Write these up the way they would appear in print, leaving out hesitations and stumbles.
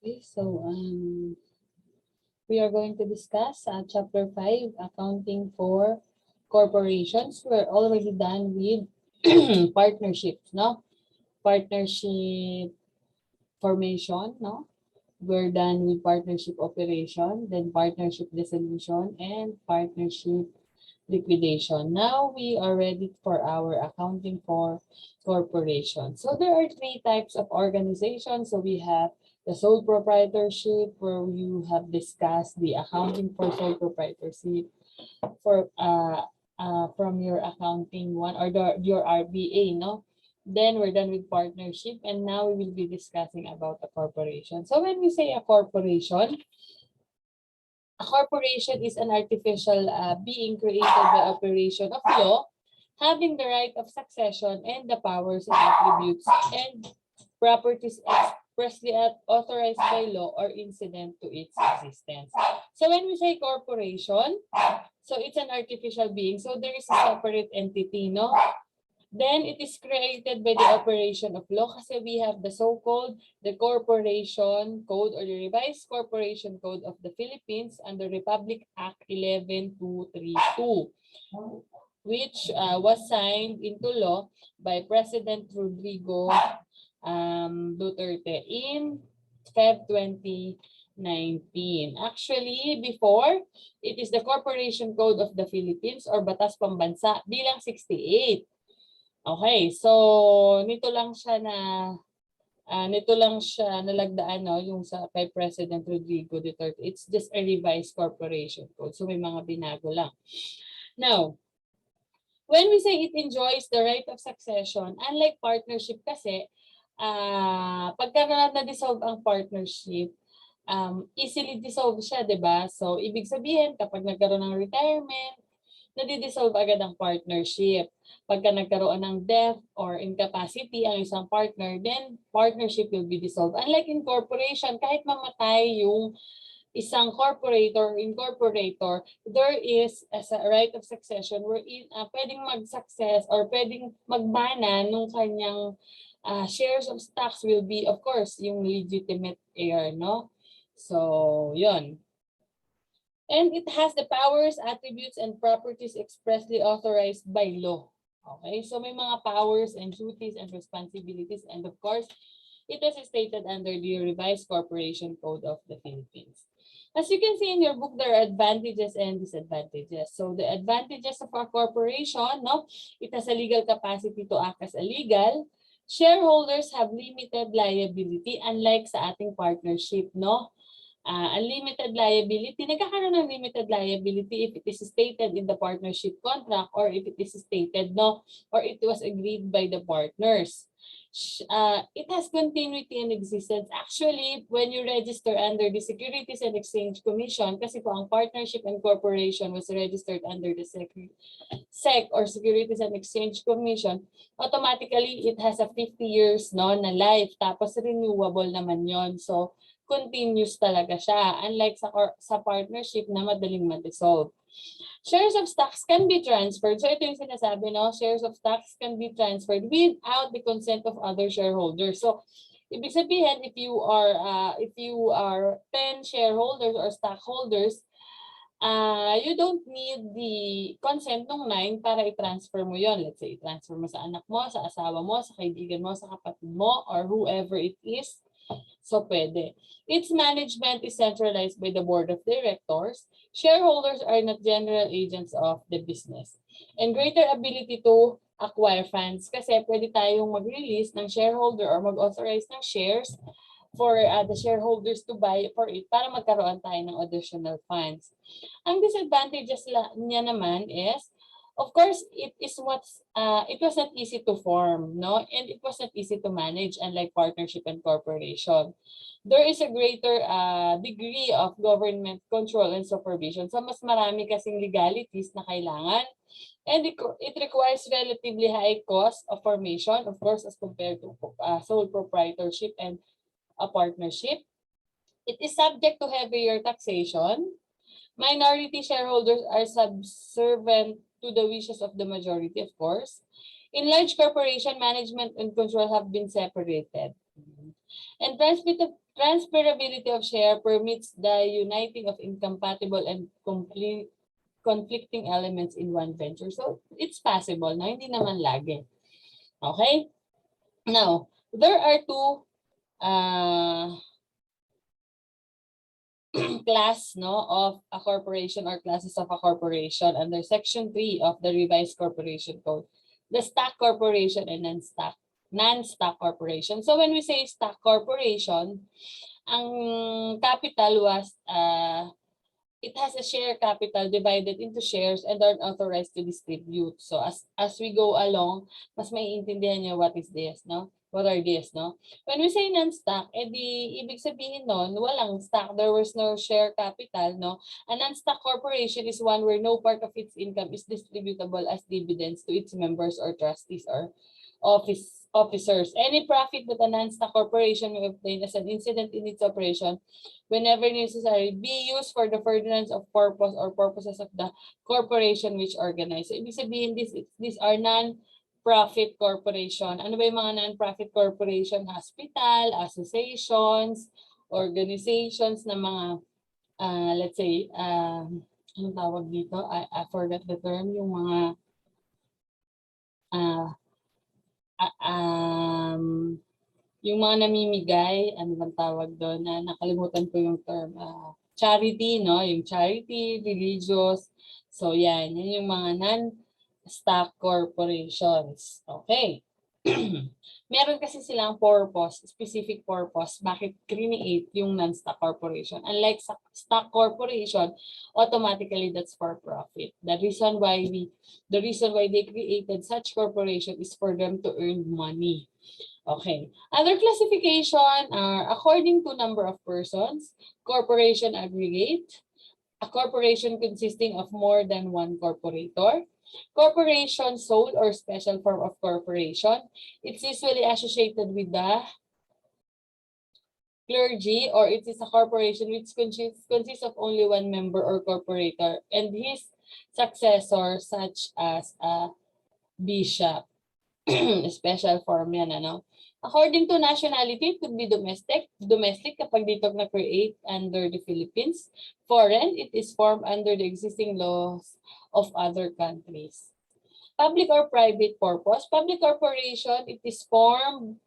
Okay, so we are going to discuss Chapter 5, Accounting for Corporations. We're already done with partnerships, no? Partnership formation, no? We're done with partnership operation, then partnership dissolution, and partnership liquidation. Now we are ready for our accounting for corporation. So there are three types of organizations. So we have the sole proprietorship, where you have discussed the accounting for sole proprietorship for from your accounting one or your RBA, no? Then we're done with partnership, and now we will be discussing about a corporation. So when we say a corporation is an artificial being created by operation of law, having the right of succession and the powers and attributes and properties expressly authorized by law or incident to its existence. So when we say corporation, so it's an artificial being. So there is a separate entity, no? Then it is created by the operation of law kasi we have the so-called the Corporation Code or the Revised Corporation Code of the Philippines under Republic Act 11232, which was signed into law by President Rodrigo Duterte in Feb 2019. Actually, before, it is the Corporation Code of the Philippines or Batas Pambansa bilang 68. Okay, so nito lang siya nalagdaan, no, yung sa kay President Rodrigo Duterte. It's just a revised corporation code. So may mga binago lang. Now, when we say it enjoys the right of succession, unlike partnership kasi, pagka na-dissolve ang partnership, easily dissolve siya, 'di ba? So ibig sabihin kapag nagkaroon ng retirement, nadi-dissolve agad ang partnership. Pagka nagkaroon ng death or incapacity ang isang partner, then partnership will be dissolved. Unlike in corporation, kahit mamatay yung isang corporator or incorporator, there is as a right of succession wherein pwedeng mag-success or pwedeng magmana nung kanyang shares of stocks will be, of course, yung legitimate heir, no? So, yun. And it has the powers, attributes, and properties expressly authorized by law. Okay, so may mga powers and duties and responsibilities, and of course, it is stated under the Revised Corporation Code of the Philippines. As you can see in your book, there are advantages and disadvantages. So the advantages of a corporation, no, it has a legal capacity to act as a legal. Shareholders have limited liability, unlike sa ating partnership, no? Unlimited liability, nagkakaroon ng limited liability if it is stated in the partnership contract or if it is stated, no, or it was agreed by the partners. It has continuity and existence. Actually, when you register under the Securities and Exchange Commission, kasi po ang partnership and corporation was registered under the SEC or Securities and Exchange Commission, automatically it has a 50 years, no, na life, tapos renewable naman yon. So continuous talaga siya, unlike sa partnership na madaling ma-dissolve. Shares of stocks can be transferred. So ito yung sinasabi, no? Shares of stocks can be transferred without the consent of other shareholders. So ibig sabihin, if you are 10 shareholders or stockholders, you don't need the consent ng 9 para i-transfer mo yon. Let's say, i-transfer mo sa anak mo, sa asawa mo, sa kaibigan mo, sa kapatid mo, or whoever it is. So, pwede. Its management is centralized by the board of directors. Shareholders are not general agents of the business. And greater ability to acquire funds kasi pwede tayong mag-release ng shareholder or mag-authorize ng shares for the shareholders to buy for it para magkaroon tayo ng additional funds. Ang disadvantages niya naman is, of course, it was not easy to form, no? And it was not easy to manage, unlike partnership and corporation. There is a greater degree of government control and supervision. So mas marami kasing legalities na kailangan. And it requires relatively high cost of formation, of course, as compared to sole proprietorship and a partnership. It is subject to heavier taxation. Minority shareholders are subservient to the wishes of the majority, of course. In large corporation, management and control have been separated. And Transferability of share permits the uniting of incompatible and conflicting elements in one venture. So, it's possible, no? Hindi naman lagi. Okay? Now, there are two class, no, of a corporation or classes of a corporation under Section 3 of the Revised Corporation Code. The stock corporation and non-stock corporation. So when we say stock corporation, ang capital was it has a share capital divided into shares and are authorized to distribute. So as we go along, mas maiintindihan niyo what is this, no? What are these, no? When we say non-stock, edi ibig sabihin nun, walang stock, there was no share capital, no? A non-stock corporation is one where no part of its income is distributable as dividends to its members or trustees or officers. Any profit that a non-stock corporation may obtain as an incident in its operation, whenever necessary, be used for the furtherance of purpose or purposes of the corporation which organize. So, ibig sabihin, these are non-profit corporation. Ano ba yung mga non-profit corporation? Hospital, associations, organizations na mga, let's say, anong tawag dito? I forgot the term. Yung mga, yung mga namimigay, ano bang tawag doon, nakalimutan ko yung term, charity, no? Yung charity, religious. So yan yung mga non-stock corporations. Okay. Meron kasi silang purpose, specific purpose, bakit create yung non-stock corporation. Unlike stock corporation, automatically that's for profit. The reason why they created such corporation is for them to earn money. Okay. Other classification are according to number of persons, corporation aggregate, a corporation consisting of more than one corporator, corporation sole or special form of corporation. It's usually associated with the clergy, or it is a corporation which consists of only one member or corporator and his successor, such as a bishop. Special form yan, ano? According to nationality, it could be domestic. Domestic kapag dito na-create under the Philippines. Foreign, it is formed under the existing laws of other countries. Public or private purpose. Public corporation, it is formed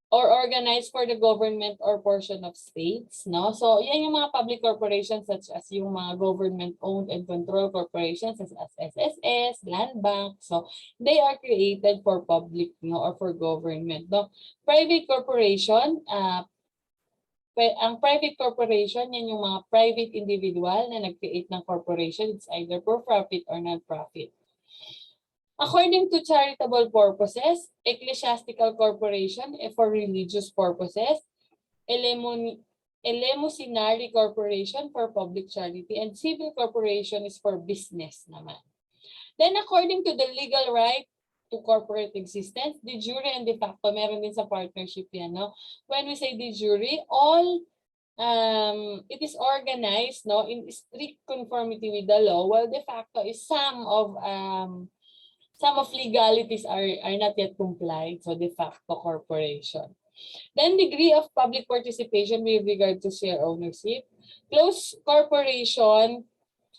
or organized for the government or portion of states, no? So, yan yung mga public corporations such as yung mga government-owned and controlled corporations such as SSS, Land Bank. So, they are created for public, no, or for government, no? Private corporation, ang private corporation, yan yung mga private individual na nag-create ng corporation. It's either for profit or non-profit. According to charitable purposes, ecclesiastical corporation for religious purposes, eleemosynary corporation for public charity, and civil corporation is for business naman. Then according to the legal right to corporate existence, de jure and de facto, meron din sa partnership yan, no? When we say de jure, all it is organized, no, in strict conformity with the law, while de facto is some of legalities are not yet complied, so de facto corporation. Then degree of public participation with regard to share ownership. Closed corporation,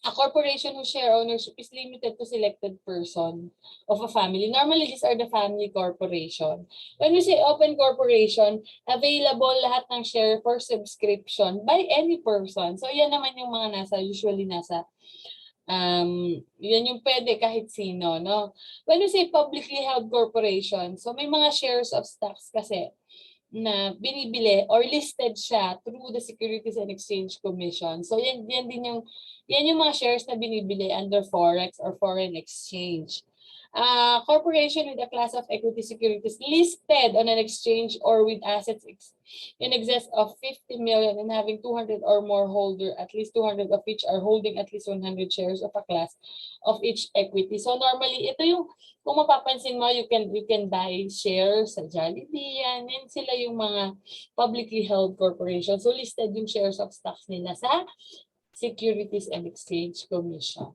a corporation whose share ownership is limited to selected person of a family. Normally, these are the family corporation. When we say open corporation, available lahat ng share for subscription by any person. So yan naman yung mga usually nasa yan yung pwede kahit sino, no? When we say publicly held corporation, so may mga shares of stocks kasi na binibili or listed siya through the Securities and Exchange Commission. So yan yung mga shares na binibili under forex or foreign exchange. Corporation with a class of equity securities listed on an exchange or with assets in excess of 50 million and having 200 or more holder, at least 200 of which are holding at least 100 shares of a class of each equity. So normally, ito yung, kung mapapansin mo, you can buy shares sa Jollibee, and sila yung mga publicly held corporations. So listed yung shares of stocks nila sa Securities and Exchange Commission.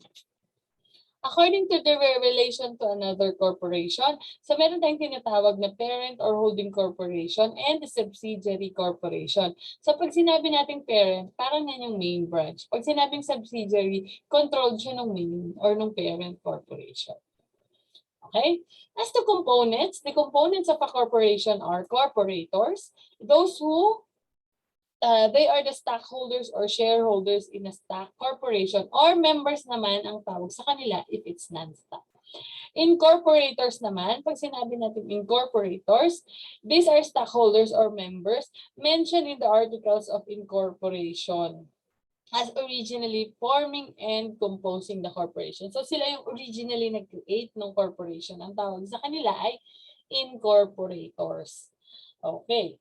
according to the relation to another corporation. So meron tayong tinatawag na parent or holding corporation and the subsidiary corporation. So pag sinabi nating parent, parang yan yung main branch. Pag sinabing subsidiary, controlled siya ng main or ng parent corporation. Okay? As to components, the components of a corporation are corporators, those who they are the stockholders or shareholders in a stock corporation, or members naman ang tawag sa kanila if it's non-stock. Incorporators naman, pag sinabi natin incorporators, these are stockholders or members mentioned in the articles of incorporation as originally forming and composing the corporation. So sila yung originally nag-create ng corporation. Ang tawag sa kanila ay incorporators. Okay.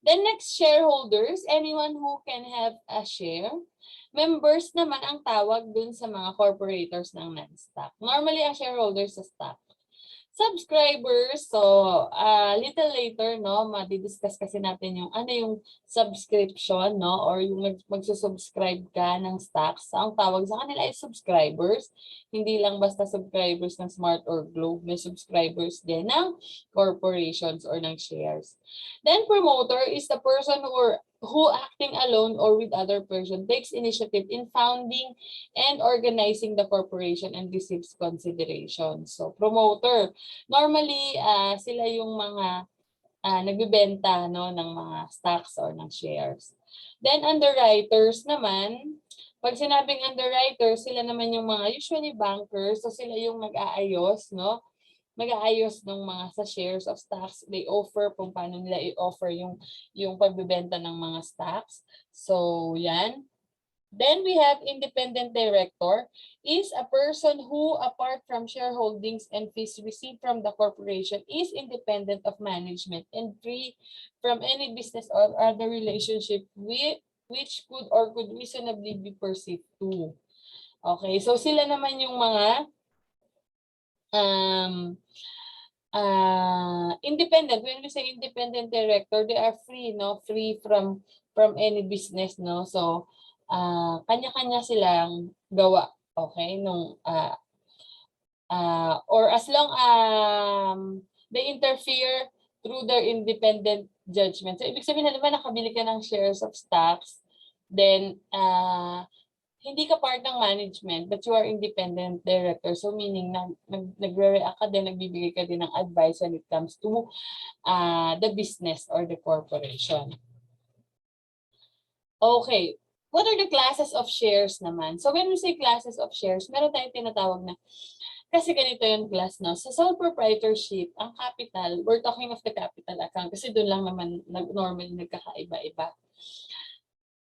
The next, shareholders, anyone who can have a share. Members naman ang tawag dun sa mga corporators ng non-stock. Normally, ang shareholders sa stock. Subscribers, so little later, no, madidiscuss kasi natin yung ano yung subscription, no, or yung magsusubscribe ka ng stocks. Ang tawag sa kanila ay subscribers. Hindi lang basta subscribers ng Smart or Globe, may subscribers din ng corporations or ng shares. Then promoter is the person who acting alone or with other person takes initiative in founding and organizing the corporation and receives consideration. So promoter, normally sila yung mga nagbebenta, no, ng mga stocks or ng shares. Then underwriters naman, pag sinabing underwriters, sila naman yung mga usually bankers, so sila yung nag-aayos, no, mag-aayos ng mga sa shares of stocks. They offer kung paano nila i-offer yung pagbebenta ng mga stocks. So yan. Then we have independent director is a person who, apart from shareholdings and fees received from the corporation, is independent of management and free from any business or other relationship which could reasonably be perceived to. Okay, so sila naman yung mga independent. When we say independent director, they are free, no, free from any business, no. So kanya-kanya silang gawa, okay, nung or as long they interfere through their independent judgment. So ibig sabihin na naman nakabili ka ng shares of stocks, then hindi ka part ng management, but you are independent director. So meaning nagre-react ka din, nagbibigay ka din ng advice when it comes to the business or the corporation. Okay. What are the classes of shares naman? So when we say classes of shares, meron tayong tinatawag na, kasi ganito yung class, no? Sa sole proprietorship, ang capital, we're talking of the capital account kasi doon lang naman normally nagkakaiba-iba.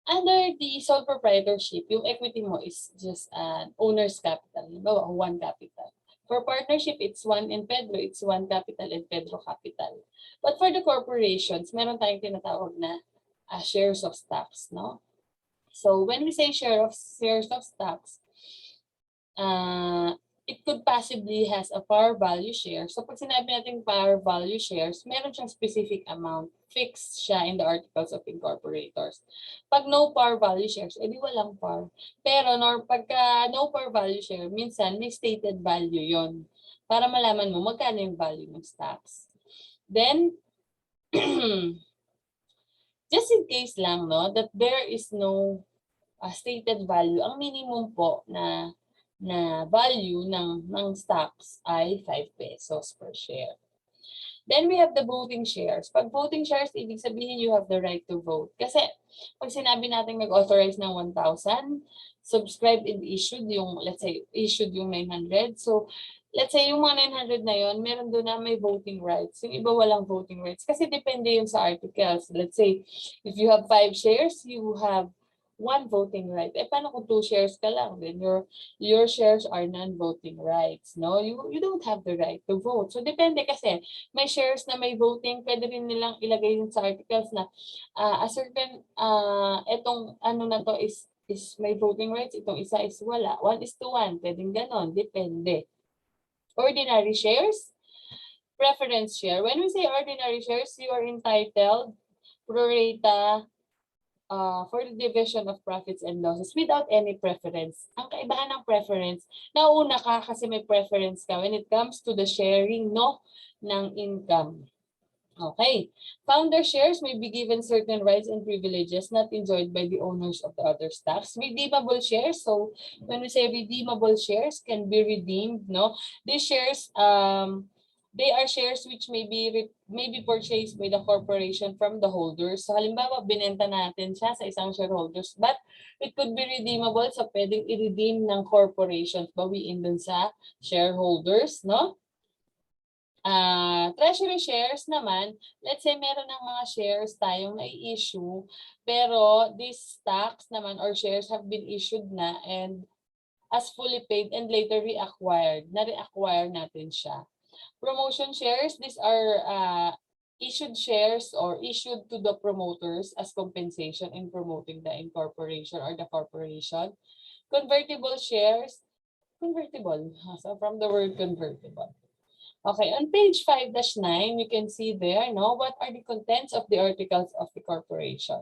Under the sole proprietorship, yung equity mo is just an owner's capital. Halimbawa, one capital. For partnership, it's one in Pedro, it's one capital and Pedro capital. But for the corporations, meron tayong tinatawag na shares of stocks, no? So when we say shares of stocks, it could possibly has a par value share. So pag sinabi natin par value shares, meron siyang specific amount. Fixed siya in the articles of incorporators. Pag no par value shares, edi walang par. Pero pagka no par value share, minsan may stated value yon para malaman mo magkano yung value ng stocks. Then, just in case lang, no, that there is no stated value, ang minimum po na value ng stocks ay 5 pesos per share. Then we have the voting shares. Pag voting shares, ibig sabihin you have the right to vote. Kasi pag sinabi natin nag-authorize ng 1,000, subscribed and issued yung, let's say, issued yung 900. So, let's say yung mga 900 na yon, meron doon na may voting rights. Yung iba walang voting rights. Kasi depende yun sa articles. Let's say, if you have 5 shares, you have 1 voting right. Eh, paano kung 2 shares ka lang? Then your shares are non-voting rights. No? You don't have the right to vote. So, depende kasi. May shares na may voting, pwede rin nilang ilagay yun sa articles na a certain, etong ano na to is may voting rights, itong isa is wala. 1:1, pwedeng ganon. Depende. Ordinary shares, preference share. When we say ordinary shares, you are entitled pro rata for the division of profits and losses without any preference. Ang kaibahan ng preference, nauna ka kasi may preference ka when it comes to the sharing, no, ng income. Okay. Founder shares may be given certain rights and privileges not enjoyed by the owners of the other stocks. Redeemable shares. So when we say redeemable shares can be redeemed, no? These shares, they are shares which may be purchased by the corporation from the holders. So halimbawa, binenta natin siya sa isang shareholders, but it could be redeemable. So pwedeng i-redeem ng corporation, bawiin dun sa shareholders, no? Treasury shares naman, let's say meron ng mga shares tayong na-issue, pero these stocks naman or shares have been issued na and as fully paid and later reacquired. Na-reacquire natin siya. Promotion shares, these are issued shares or issued to the promoters as compensation in promoting the incorporation or the corporation. Convertible shares, convertible, so from the word convertible. Okay, on page 5-9, you can see there, no, what are the contents of the articles of the corporation.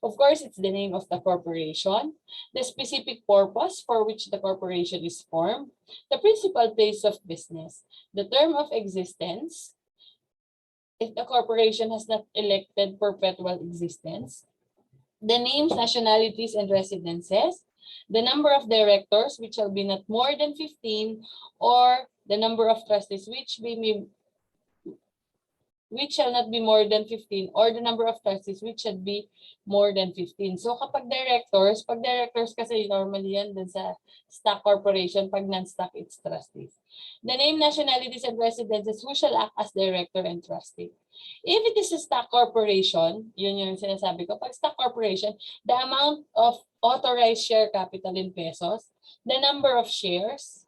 Of course, it's the name of the corporation, the specific purpose for which the corporation is formed, the principal place of business, the term of existence, if the corporation has not elected perpetual existence, the names, nationalities, and residences, the number of directors, which shall be not more than 15, or the number of trustees, which shall not be more than 15, or the number of trustees, which should be more than 15. So kapag directors, pag directors kasi normally yan dun sa stock corporation, pag non-stock, it's trustees. The name, nationalities, and residences, who shall act as director and trustee. If it is a stock corporation, yun yung sinasabi ko, pag stock corporation, the amount of authorized share capital in pesos, the number of shares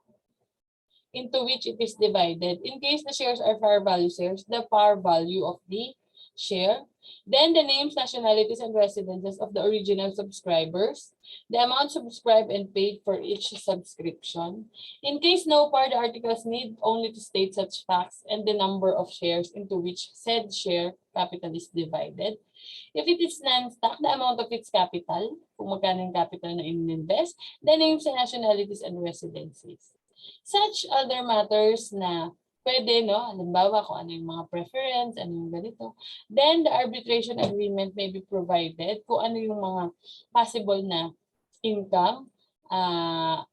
into which it is divided. In case the shares are fair value shares, the par value of the share. Then the names, nationalities, and residences of the original subscribers, the amount subscribed and paid for each subscription. In case no par, the articles need only to state such facts and the number of shares into which said share capital is divided. If it is non-stock, the amount of its capital, kung magkano yung capital na in-invest, the names and nationalities and residences. Such other matters na pwede, no? Halimbawa, kung ano yung mga preference, ano yung ganito. Then, the arbitration agreement may be provided kung ano yung mga possible na income,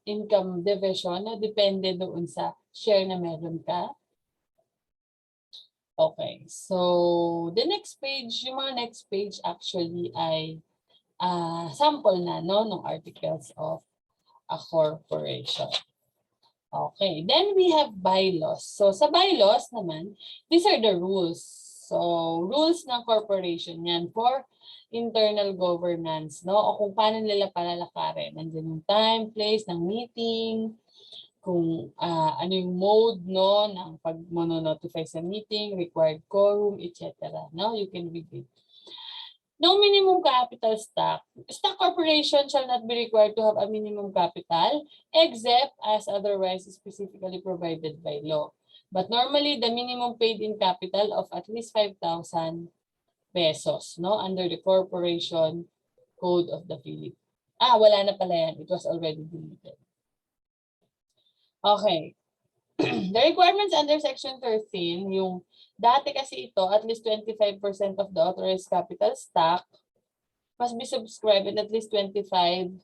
income division na depende doon sa share na meron ka. Okay, so the next page, yung mga next page actually ay sample na, no, ng articles of a corporation. Okay, then we have bylaws. So sa bylaws naman, these are the rules. So rules ng corporation yan for internal governance, no? O kung paano nila palalakarin. Nandiyan yung time, place ng meeting, kung ano yung mode, no, ng pag-mono-notify sa meeting, required quorum, etc. No, you can read it. No minimum capital stock. Stock corporation shall not be required to have a minimum capital except as otherwise specifically provided by law. But normally, the minimum paid in capital of at least 5,000 pesos, no, under the Corporation Code of the Philippines. Wala na pala yan. It was already deleted. Okay. The requirements under Section 13, yung dati kasi ito, at least 25% of the authorized capital stock must be subscribed and at least 25%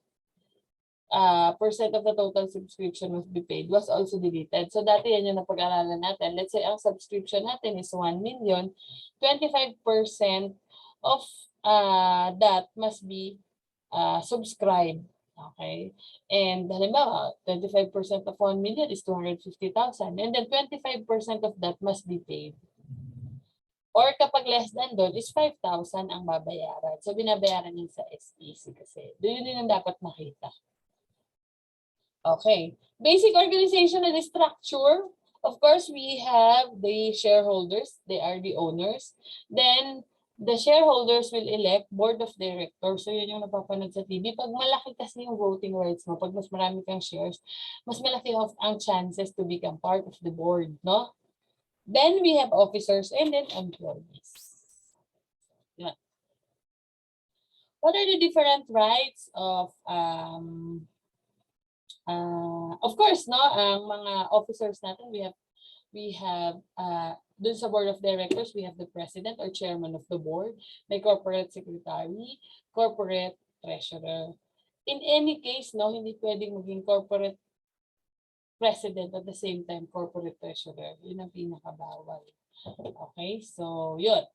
of the total subscription must be paid was also deleted. So dati yan yung napag-aralan natin. Let's say ang subscription natin is 1 million, 25% of that must be subscribed. Okay? And halimbawa, 25% of 1 million is 250,000. And then 25% of that must be paid. Or kapag less than doon is 5,000 ang babayaran. So binabayaran yun sa SEC kasi. Doon yun ang dapat makita. Okay. Basic organizational structure. Of course, we have the shareholders. They are the owners. Then, the shareholders will elect board of directors. So, yun yung napapanood sa TV. Pag malaki kasi yung voting rights mo, pag mas marami kang shares, mas malaki ang chances to become part of the board, no? Then, we have officers and then employees. Yeah. What are the different rights of course, no, ang mga officers natin, we have dun sa board of directors, we have the president or chairman of the board, may corporate secretary, corporate treasurer. In any case, no, hindi pwedeng maging corporate president at the same time corporate treasurer. Yun ang pinakabawal. Okay, so yun.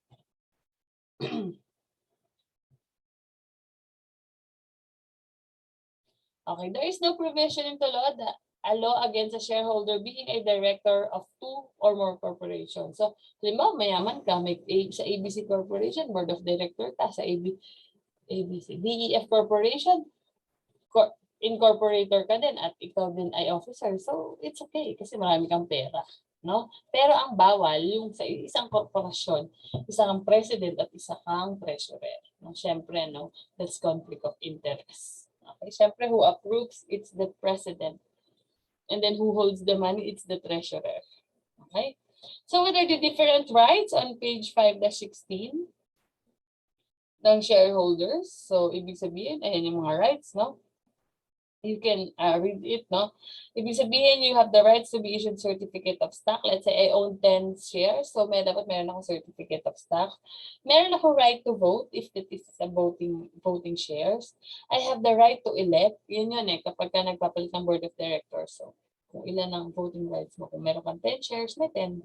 Okay, there is no provision in the law that a law against a shareholder being a director of two or more corporations. So, halimbawa, mayaman ka, may sa ABC Corporation, board of director ka, sa ABC, DEF Corporation, incorporator ka din at ikaw din ay officer. So, it's okay kasi marami kang pera. No? Pero ang bawal, yung sa isang korporasyon, isa kang president at isa kang treasurer. No? Siyempre, no? That's conflict of interest. Okay, siyempre, who approves, it's the president. And then who holds the money, it's the treasurer. Okay? So what are the different rights on page 5-16 ng shareholders? So, ibig sabihin, ayan yung mga rights, no? You can read it, no? Ibig sabihin, you have the rights to be issued certificate of stock. Let's say I own 10 shares, so dapat meron akong certificate of stock. Meron ako right to vote if it is a voting shares. I have the right to elect. Yun eh, kapag ka nagpapalit ng board of directors. So, kung ilan ang voting rights mo. Kung meron kang 10 shares, may 10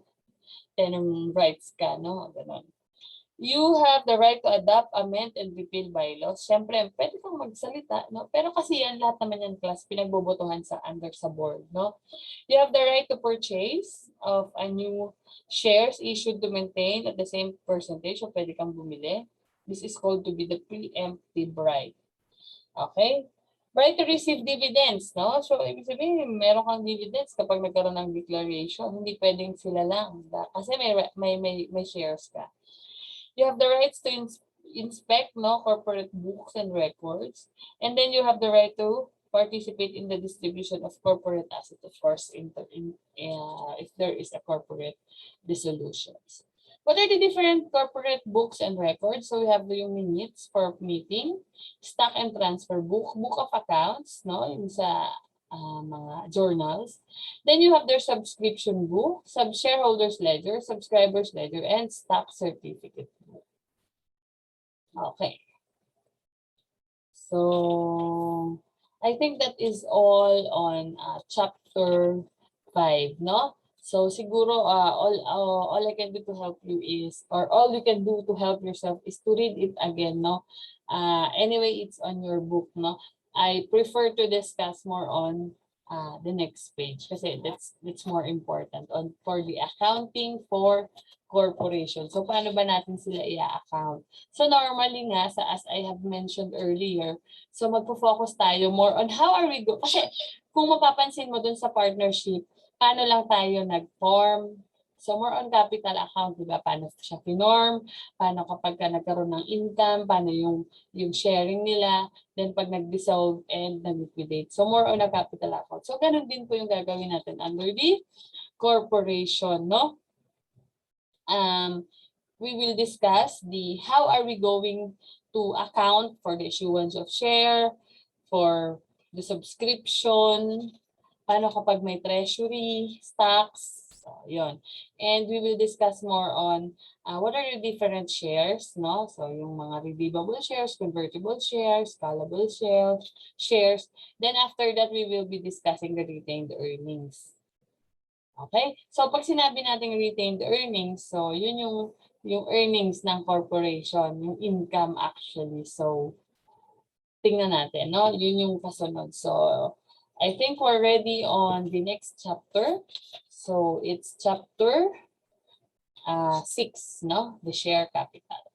rights ka, no? Ganun. You have the right to adopt, amend, and repeal bylaws. Siyempre, pwede kang magsalita, no? Pero kasi yan, lahat naman yan, class, pinagbobotohan sa board, no? You have the right to purchase of a new shares issued to maintain at the same percentage, so pwede kang bumili. This is called to be the preemptive right. Okay? Right to receive dividends, no? So, ibig sabihin, meron kang dividends kapag nagkaroon ng declaration. Hindi pwedeng sila lang. Kasi may shares ka. You have the rights to inspect, no, corporate books and records. And then you have the right to participate in the distribution of corporate assets, of course, if there is a corporate dissolutions. What are the different corporate books and records? So we have the minutes for meeting, stock and transfer book, book of accounts, no, yung sa mga journals. Then you have their subscription book, shareholders ledger, subscribers ledger, and stock certificate book. Okay. So I think that is all on chapter 5, no? So siguro all I can do to help you is, or all you can do to help yourself is to read it again, no? Anyway, it's on your book, no? I prefer to discuss more on the next page kasi that's more important on for the accounting for corporation. So paano ba natin sila i-account? So normally nga, as I have mentioned earlier, so magpo-focus tayo more on how are we kasi kung mapapansin mo dun sa partnership, paano lang tayo nag-form. So more on capital account, di ba? Paano siya pinorm, paano kapag ka nagkaroon ng income, paano yung sharing nila, then pag nag-dissolve and nag-liquidate. So more on a capital account. So ganun din po yung gagawin natin under the corporation, no? We will discuss how are we going to account for the issuance of share, for the subscription, paano kapag may treasury, stocks, so, yun. And we will discuss more on what are the different shares, no? So yung mga redeemable shares, convertible shares, callable shares. Then after that, we will be discussing the retained earnings. Okay? So pag sinabi nating retained earnings, so yun yung earnings ng corporation, yung income actually. So tingnan natin, no? Yun yung kasunod. So I think we're ready on the next chapter. So it's chapter 6, no? The share capital.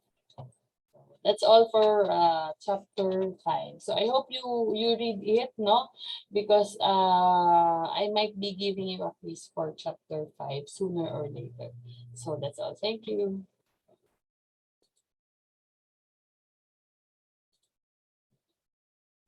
That's all for chapter 5. So I hope you read it, no? Because I might be giving you a quiz for chapter 5 sooner or later. So that's all. Thank you.